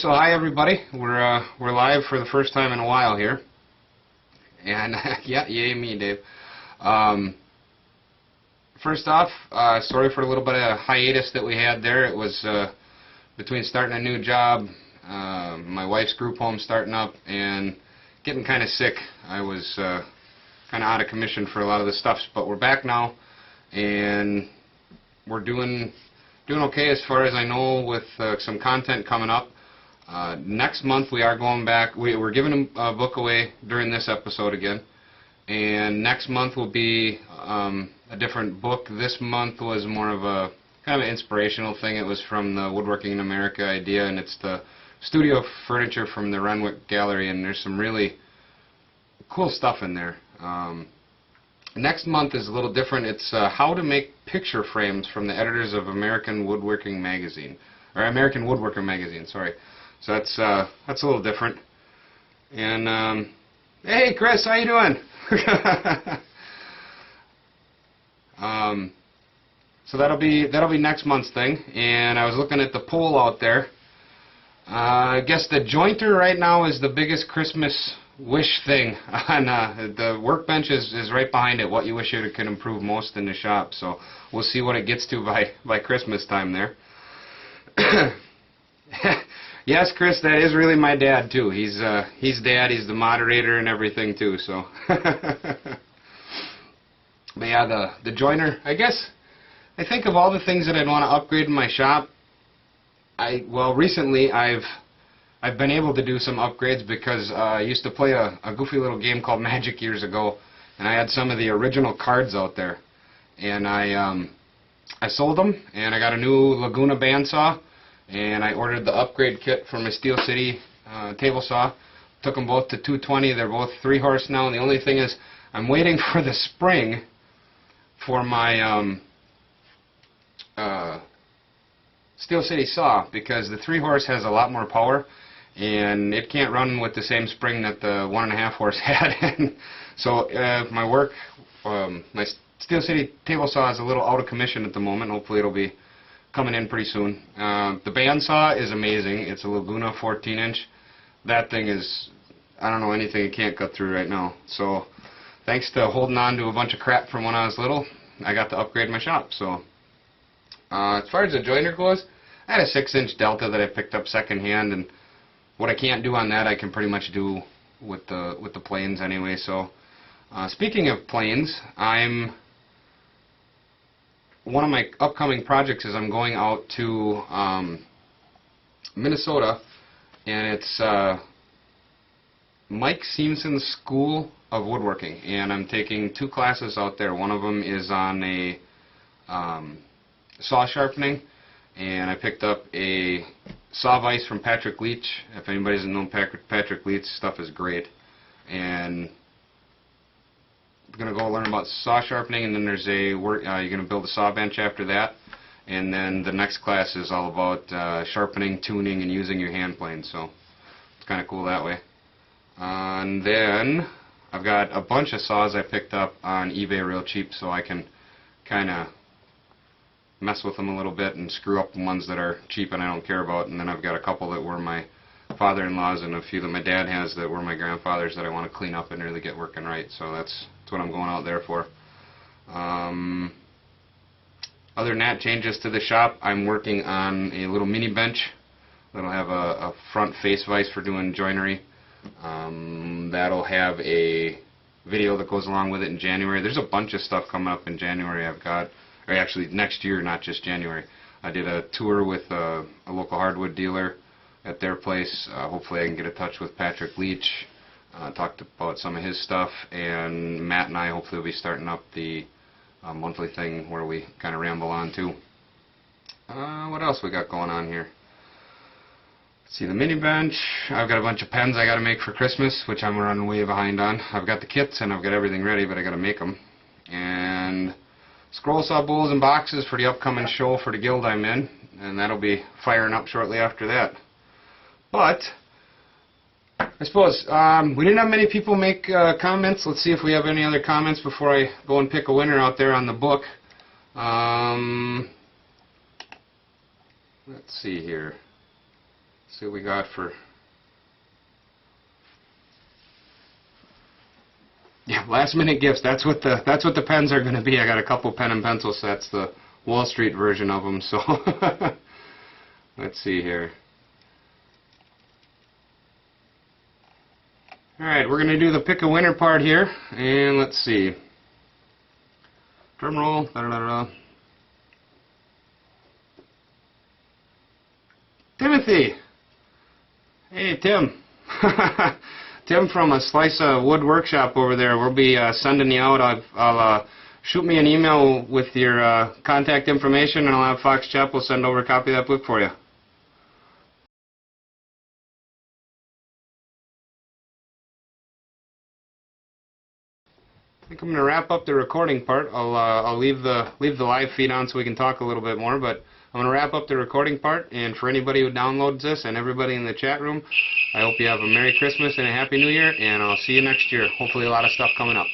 So hi everybody. We're live for the first time in a while here, and yeah, yay me, Dave. First off, sorry for a little bit of hiatus that we had there. It was between starting a new job, my wife's group home starting up, and getting kind of sick. I was kind of out of commission for a lot of the stuff, but we're back now, and we're doing okay as far as I know with some content coming up. Next month we are going back. We're giving a book away during this episode again, and next month will be a different book. This month was more of a kind of an inspirational thing. It was from the Woodworking in America idea, and it's the studio furniture from the Renwick Gallery, and there's some really cool stuff in there. Next month is a little different. It's how to make picture frames from the editors of American Woodworking Magazine, or American Woodworker Magazine, sorry. So that's a little different. And hey, Chris, how you doing? So that'll be next month's thing. And I was looking at the poll out there. I guess the jointer right now is the biggest Christmas wish thing. And the workbench is right behind it. What you wish it could improve most in the shop. So we'll see what it gets to by Christmas time there. Yes, Chris, that is really my dad too. He's dad. He's the moderator and everything too. So, but yeah, the joiner. I guess I think of all the things that I'd want to upgrade in my shop. Recently I've been able to do some upgrades because I used to play a goofy little game called Magic years ago, and I had some of the original cards out there, and I sold them, and I got a new Laguna bandsaw. And I ordered the upgrade kit for my Steel City table saw. Took them both to 220. They're both 3-horse now. And the only thing is, I'm waiting for the spring for my Steel City saw, because the 3-horse has a lot more power, and it can't run with the same spring that the 1.5-horse had. So my Steel City table saw is a little out of commission at the moment. Hopefully it'll be coming in pretty soon. The bandsaw is amazing. It's a Laguna 14-inch. That thing is, I don't know anything it can't cut through right now. So thanks to holding on to a bunch of crap from when I was little, I got to upgrade my shop. So as far as the joiner goes, I had a 6-inch Delta that I picked up secondhand, and what I can't do on that I can pretty much do with the planes anyway. So speaking of planes, one of my upcoming projects is I'm going out to Minnesota, and it's Mike Seamson's School of Woodworking, and I'm taking 2 classes out there. One of them is on a saw sharpening, and I picked up a saw vise from Patrick Leach. If anybody doesn't know Patrick Leach's stuff is great, and I'm going to go learn about saw sharpening, and then there's you're going to build a saw bench after that, and then the next class is all about sharpening, tuning, and using your hand plane. So it's kind of cool that way. And then I've got a bunch of saws I picked up on eBay real cheap, so I can kind of mess with them a little bit and screw up the ones that are cheap and I don't care about. And then I've got a couple that were my father-in-law's, and a few that my dad has that were my grandfather's that I want to clean up and really get working right. So that's what I'm going out there for. Other than that, changes to the shop, I'm working on a little mini bench that'll have a front face vise for doing joinery. That'll have a video that goes along with it in January. There's a bunch of stuff coming up in January. Or actually next year, not just January. I did a tour with a local hardwood dealer at their place. Hopefully I can get in touch with Patrick Leach, talked about some of his stuff, and Matt and I hopefully will be starting up the monthly thing where we kind of ramble on too. What else we got going on here? Let's see, the mini bench. I've got a bunch of pens I got to make for Christmas, which I'm running way behind on. I've got the kits and I've got everything ready, but I got to make them. And scroll saw bowls and boxes for the upcoming show for the guild I'm in, and that'll be firing up shortly after that. But I suppose we didn't have many people make comments. Let's see if we have any other comments before I go and pick a winner out there on the book. Let's see here. see what we got for. Yeah, last minute gifts. That's what the pens are going to be. I got a couple pen and pencil sets, the Wall Street version of them. So let's see here. All right, we're going to do the pick a winner part here, and let's see. Drum roll. Da, da, da, da. Timothy. Hey, Tim. Tim from a Slice of Wood Workshop over there. We'll be sending you out. I'll shoot me an email with your contact information, and I'll have Fox Chapel send over a copy of that book for you. I think I'm going to wrap up the recording part. I'll leave the live feed on so we can talk a little bit more, but I'm going to wrap up the recording part, and for anybody who downloads this and everybody in the chat room, I hope you have a Merry Christmas and a Happy New Year, and I'll see you next year. Hopefully a lot of stuff coming up.